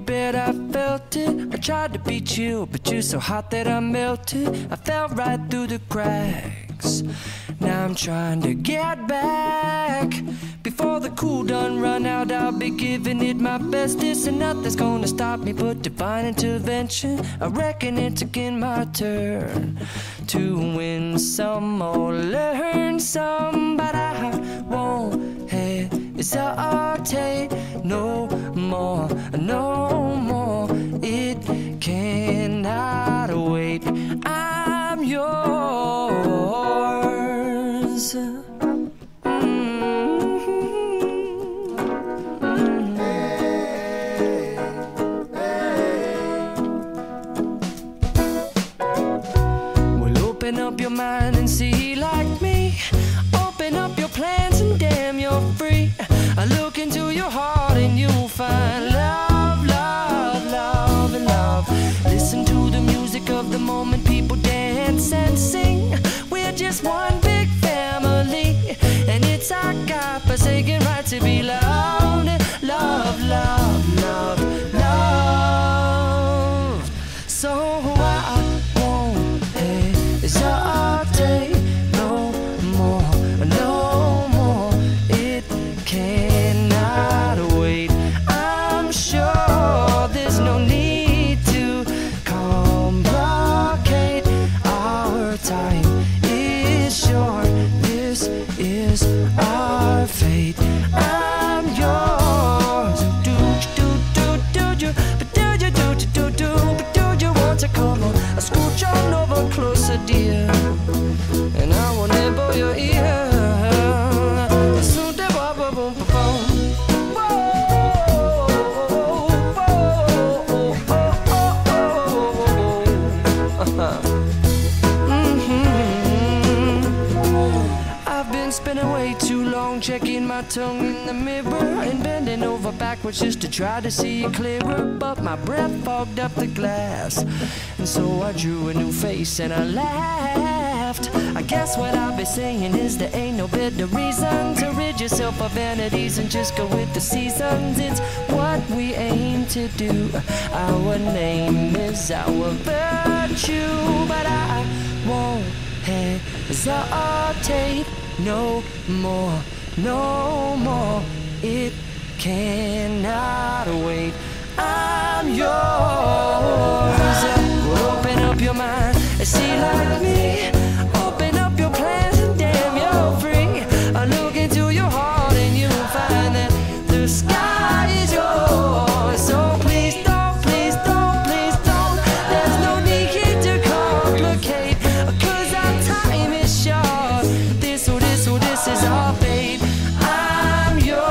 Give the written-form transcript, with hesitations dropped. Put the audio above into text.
bet I felt it. I tried to be chill, but you're so hot that I melted. I fell right through the cracks. Now I'm trying to get back. Before the cool done run out, I'll be giving it my bestest, and nothing's gonna stop me but divine intervention. I reckon it's again my turn to win some or learn some, but I won't hesitate no more, no more. It cannot wait. I'm yours. Open up your mind and see like me. Open up your plans and damn, you're free. I look into your heart and you'll find love, love, love, and love. Listen to the music of the moment, people dance and sing. We're just one big family, and it's our God-forsaken right to be loved. Love, love, love, love. So I won't hesitate no more, no more. It cannot wait. I'm sure there's no need to complicate. Our time is short. This is our fate. I'm yours. Do you, but do you, but do you want to come on? I scooch on over closer, dear, and I will nibble your ear. I've been spending way too long checking my tongue in the mirror and bending over backwards just to try to see it clearer, but my breath fogged up the glass, and so I drew a new face and I laughed. I guess what I'll be saying is there ain't no better reason to rid yourself of vanities and just go with the seasons. It's what we aim to do. Our name is our virtue, but I won't hesitate no more, no more. It cannot wait. I'm yours. Open up your mind and see like me. Open up your plans and damn, you're free. I look into your heart and you'll find that the sky is yours. So please don't, please don't, please don't. There's no need to complicate, 'cause our time is short. This is our fate. I'm yours.